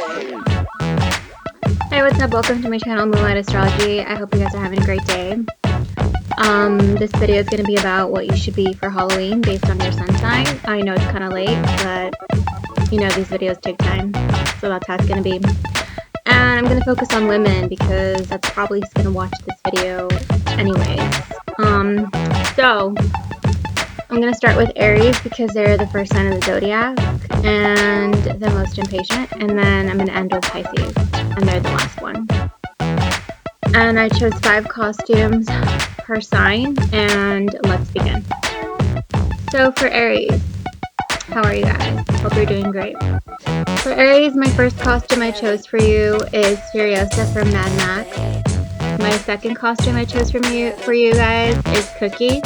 Hey, what's up? Welcome to my channel, Moonlight Astrology. I hope you guys are having a great day. This video is going to be about what you should be for Halloween based on your sun sign. I know it's kind of late, but you know these videos take time, so that's how it's going to be. And I'm going to focus on women because that's probably who's going to watch this video anyways. So I'm going to start with Aries because they're the first sign of the zodiac and the most impatient, and then I'm going to end with Pisces, and they're the last one. And I chose 5 costumes per sign, and let's begin. So for Aries, how are you guys? Hope you're doing great. For Aries, my first costume I chose for you is Furiosa from Mad Max. My second costume I chose for you guys is Cookie.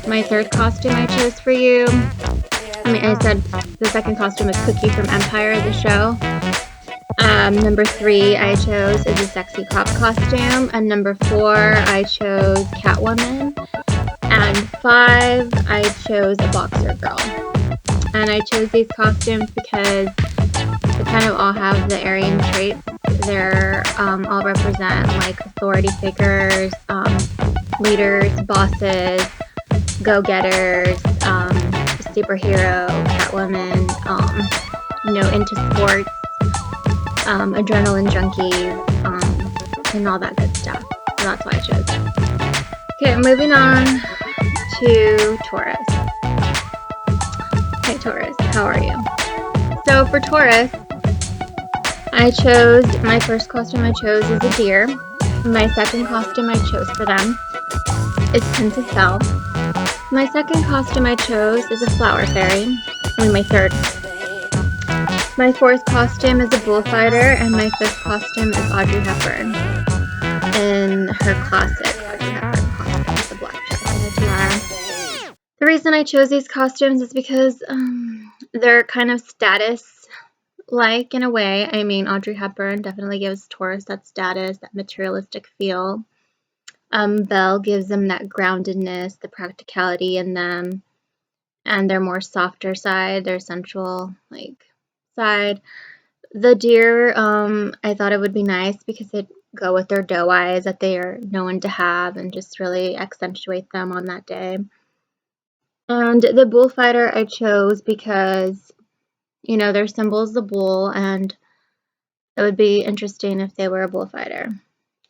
My third costume I chose for you, I said the second costume is Cookie from Empire, the show. Number 3 I chose is a sexy cop costume, and number 4 I chose Catwoman, and 5 I chose a boxer girl. And I chose these costumes because they kind of all have the Aryan traits. They're all represent like authority figures, leaders, bosses, go-getters, superhero, Catwoman, into sports, adrenaline junkies, and all that good stuff. So that's why I chose. Okay, moving on to Taurus. Hey Taurus, how are you? So for Taurus, my first costume I chose is a deer. My second costume I chose for them is Princess Belle. My second costume I chose is a flower fairy. My third. My fourth costume is a bullfighter, and my fifth costume is Audrey Hepburn in her classic Audrey Hepburn costume with the black dress and the tiara. The reason I chose these costumes is because they're kind of status-like in a way. I mean, Audrey Hepburn definitely gives Taurus that status, that materialistic feel. Belle gives them that groundedness, the practicality in them, and their more softer side, their sensual side. The deer, I thought it would be nice because it'd go with their doe eyes that they are known to have and just really accentuate them on that day. And the bullfighter I chose because, their symbol is the bull, and it would be interesting if they were a bullfighter.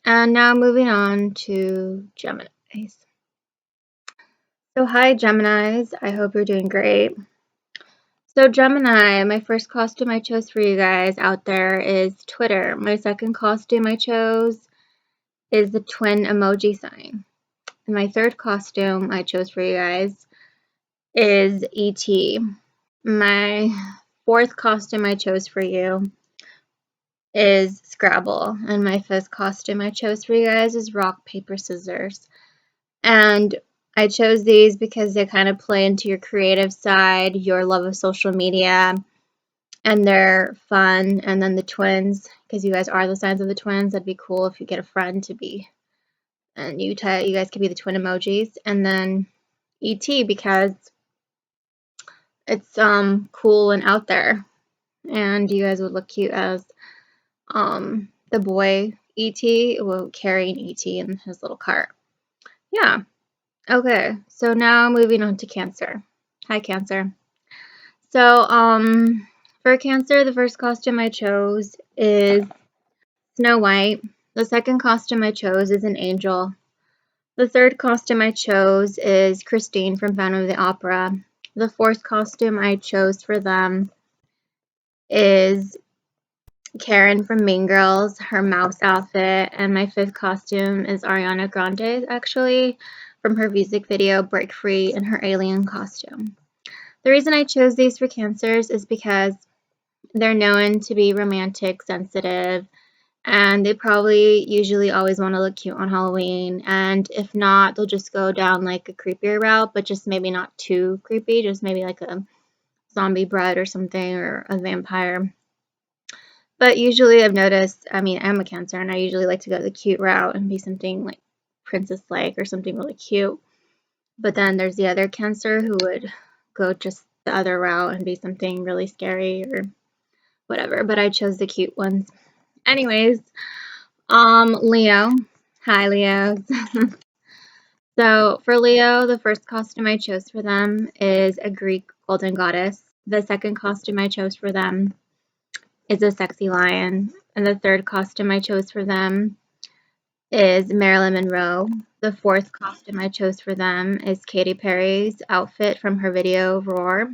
And now moving on to Geminis. So hi Geminis, I hope you're doing great. So Gemini, my first costume I chose for you guys out there is Twitter. My second costume I chose is the twin emoji sign. And my third costume I chose for you guys is ET. My fourth costume I chose for you is Scrabble, and my fifth costume I chose for you guys is rock, paper, scissors. And I chose these because they kind of play into your creative side, your love of social media, and they're fun. And then the twins, because you guys are the signs of the twins, that'd be cool if you get a friend to be, and you guys could be the twin emojis. And then ET because it's cool and out there, and you guys would look cute as the boy E.T. carrying E.T. in his little cart. Yeah. Okay. So now moving on to Cancer. Hi, Cancer. So for Cancer, the first costume I chose is Snow White. The second costume I chose is an angel. The third costume I chose is Christine from Phantom of the Opera. The fourth costume I chose for them is Karen from Mean Girls, her mouse outfit, and my fifth costume is Ariana Grande, actually, from her music video Break Free in her alien costume. The reason I chose these for Cancers is because they're known to be romantic, sensitive, and they probably usually always want to look cute on Halloween, and if not, they'll just go down like a creepier route, but just maybe not too creepy, just maybe like a zombie bride or something, or a vampire. But usually I've noticed, I'm a Cancer, and I usually like to go the cute route and be something like princess-like or something really cute. But then there's the other Cancer who would go just the other route and be something really scary or whatever, but I chose the cute ones. Anyways, Leo. Hi, Leos. So for Leo, the first costume I chose for them is a Greek golden goddess. The second costume I chose for them is a sexy lion. And the third costume I chose for them is Marilyn Monroe. The fourth costume I chose for them is Katy Perry's outfit from her video Roar.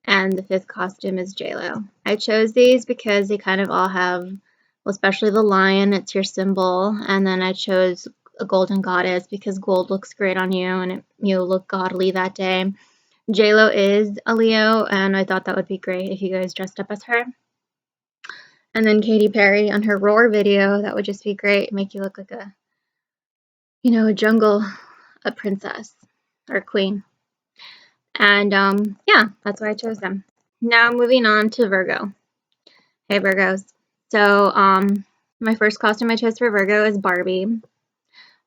And the fifth costume is JLo. I chose these because they kind of all have, well, especially the lion, it's your symbol. And then I chose a golden goddess because gold looks great on you and you look godly that day. JLo is a Leo, and I thought that would be great if you guys dressed up as her. And then Katy Perry on her Roar video, that would just be great. Make you look like a, a jungle, a princess or queen. And yeah, that's why I chose them. Now moving on to Virgo. Hey Virgos. So my first costume I chose for Virgo is Barbie.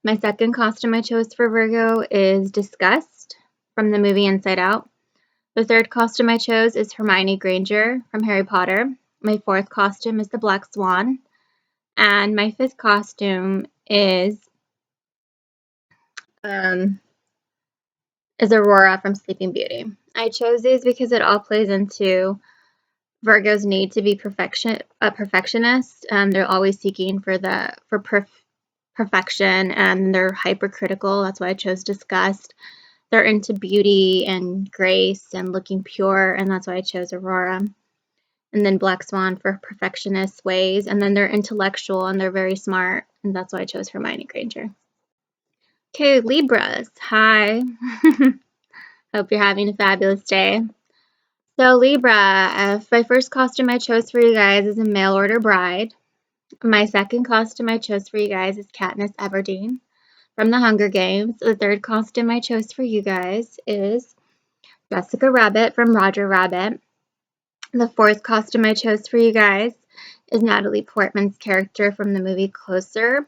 My second costume I chose for Virgo is Disgust from the movie Inside Out. The third costume I chose is Hermione Granger from Harry Potter. My fourth costume is the Black Swan. And my fifth costume is Aurora from Sleeping Beauty. I chose these because it all plays into Virgo's need to be a perfectionist. They're always seeking for perfection, and they're hypercritical. That's why I chose Disgust. They're into beauty and grace and looking pure, and that's why I chose Aurora. And then Black Swan for perfectionist ways, and then they're intellectual and they're very smart, and that's why I chose Hermione Granger. Okay, Libras. Hi. Hope you're having a fabulous day. So Libra, my first costume I chose for you guys is a mail order bride. My second costume I chose for you guys is Katniss Everdeen from the Hunger Games. The third costume I chose for you guys is Jessica Rabbit from Roger Rabbit. The fourth costume I chose for you guys is Natalie Portman's character from the movie Closer.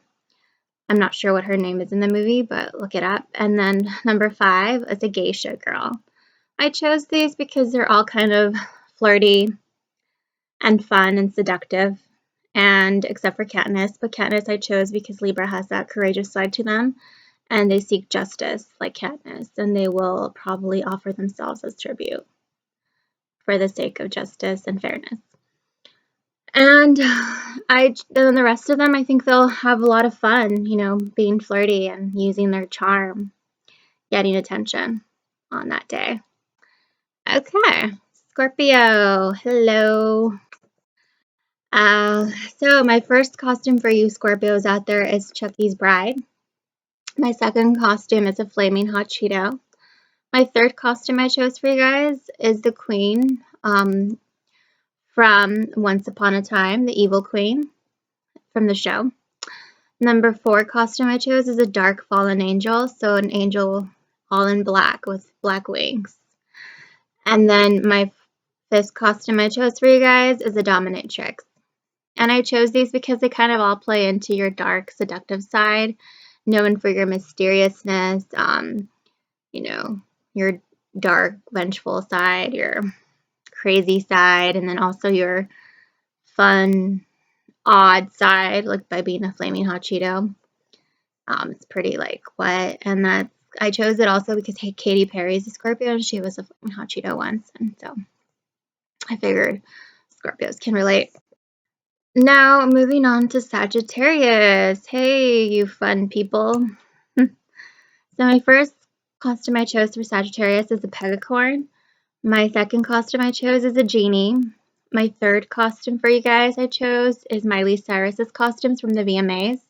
I'm not sure what her name is in the movie, but look it up. And then number 5 is a geisha girl. I chose these because they're all kind of flirty and fun and seductive, and except for Katniss. But Katniss I chose because Libra has that courageous side to them, and they seek justice like Katniss, and they will probably offer themselves as tribute for the sake of justice and fairness. And then the rest of them, I think they'll have a lot of fun, being flirty and using their charm, getting attention on that day. Okay, Scorpio, hello. So my first costume for you Scorpios out there is Chucky's Bride. My second costume is a Flaming Hot Cheeto. My third costume I chose for you guys is the Queen from Once Upon a Time, the Evil Queen from the show. Number 4 costume I chose is a Dark Fallen Angel, so an angel all in black with black wings. And then my 5th costume I chose for you guys is a Dominatrix. And I chose these because they kind of all play into your dark, seductive side, known for your mysteriousness, your dark, vengeful side, your crazy side, and then also your fun, odd side, like by being a Flaming Hot Cheeto. It's pretty what? And I chose it also because Katy Perry is a Scorpio and she was a Flaming Hot Cheeto once, and so I figured Scorpios can relate. Now, moving on to Sagittarius. Hey, you fun people. So my first costume I chose for Sagittarius is a Pegacorn. My second costume I chose is a genie. My third costume for you guys I chose is Miley Cyrus's costumes from the VMAs.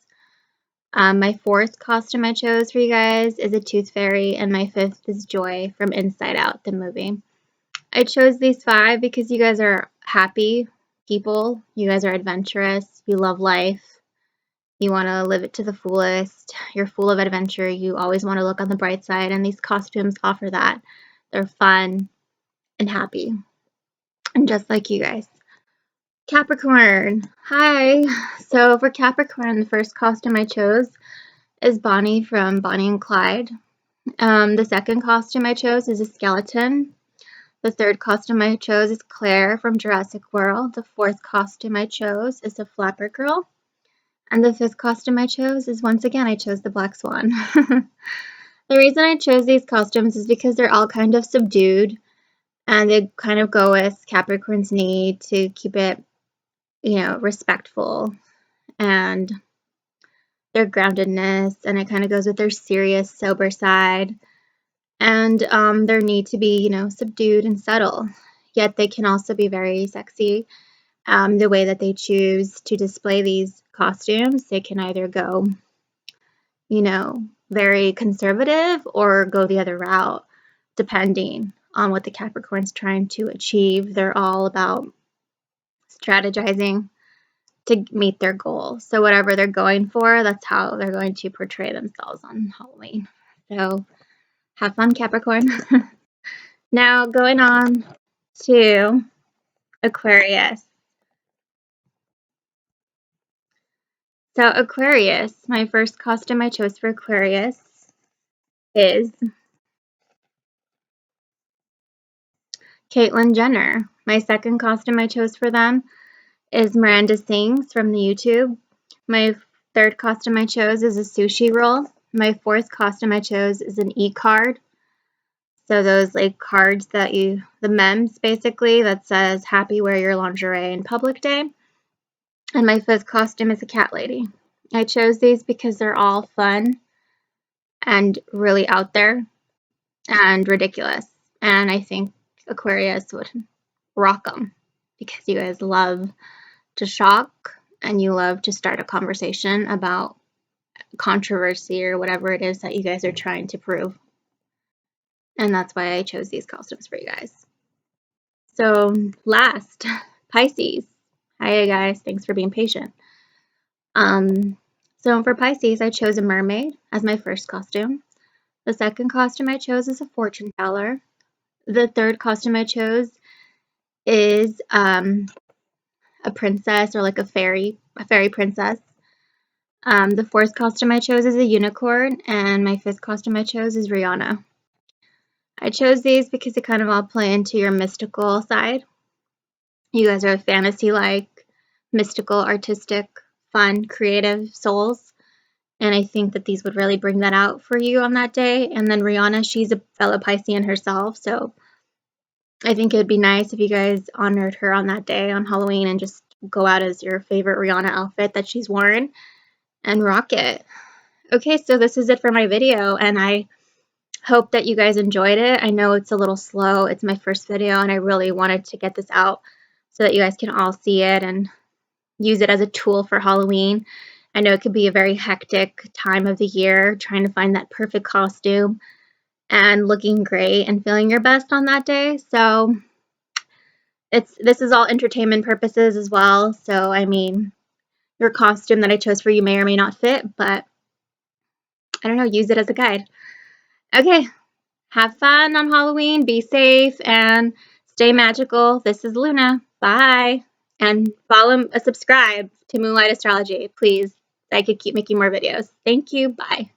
My fourth costume I chose for you guys is a Tooth Fairy, and my fifth is Joy from Inside Out, the movie. I chose these 5 because you guys are happy people. You guys are adventurous. You love life. You want to live it to the fullest. You're full of adventure. You always want to look on the bright side, and these costumes offer that. They're fun and happy, and just like you guys. Capricorn. Hi. So for Capricorn, the first costume I chose is Bonnie from Bonnie and Clyde. The second costume I chose is a skeleton. The third costume I chose is Claire from Jurassic World. The fourth costume I chose is a Flapper Girl. And the fifth costume I chose is, once again, I chose the Black Swan. The reason I chose these costumes is because they're all kind of subdued, and they kind of go with Capricorn's need to keep it, respectful, and their groundedness, and it kind of goes with their serious, sober side, and their need to be, subdued and subtle. Yet they can also be very sexy. The way that they choose to display these costumes, they can either go, very conservative or go the other route, depending on what the Capricorn's trying to achieve. They're all about strategizing to meet their goal. So whatever they're going for, that's how they're going to portray themselves on Halloween. So have fun, Capricorn. Now going on to Aquarius. So Aquarius, my first costume I chose for Aquarius is Caitlyn Jenner. My second costume I chose for them is Miranda Sings from the YouTube. My third costume I chose is a sushi roll. My fourth costume I chose is an e-card. So those like cards that the memes basically, that says happy wear your lingerie in public day. And my fifth costume is a cat lady. I chose these because they're all fun and really out there and ridiculous. And I think Aquarius would rock them because you guys love to shock and you love to start a conversation about controversy or whatever it is that you guys are trying to prove. And that's why I chose these costumes for you guys. So last, Pisces. Hi guys, thanks for being patient. So for Pisces, I chose a mermaid as my first costume. The second costume I chose is a fortune teller. The third costume I chose is a princess, or like a fairy princess. The fourth costume I chose is a unicorn, and my fifth costume I chose is Rihanna. I chose these because they kind of all play into your mystical side. You guys are fantasy-like, mystical, artistic, fun, creative souls. And I think that these would really bring that out for you on that day. And then Rihanna, she's a fellow Piscean herself. So I think it would be nice if you guys honored her on that day on Halloween and just go out as your favorite Rihanna outfit that she's worn and rock it. Okay, so this is it for my video, and I hope that you guys enjoyed it. I know it's a little slow. It's my first video, and I really wanted to get this out so that you guys can all see it and use it as a tool for Halloween. I know it could be a very hectic time of the year trying to find that perfect costume and looking great and feeling your best on that day. So this is all entertainment purposes as well. So I mean, your costume that I chose for you may or may not fit, but I don't know, use it as a guide. Okay, have fun on Halloween, be safe, and stay magical. This is Luna. Bye. And subscribe to Moonlight Astrology, please. I could keep making more videos. Thank you. Bye.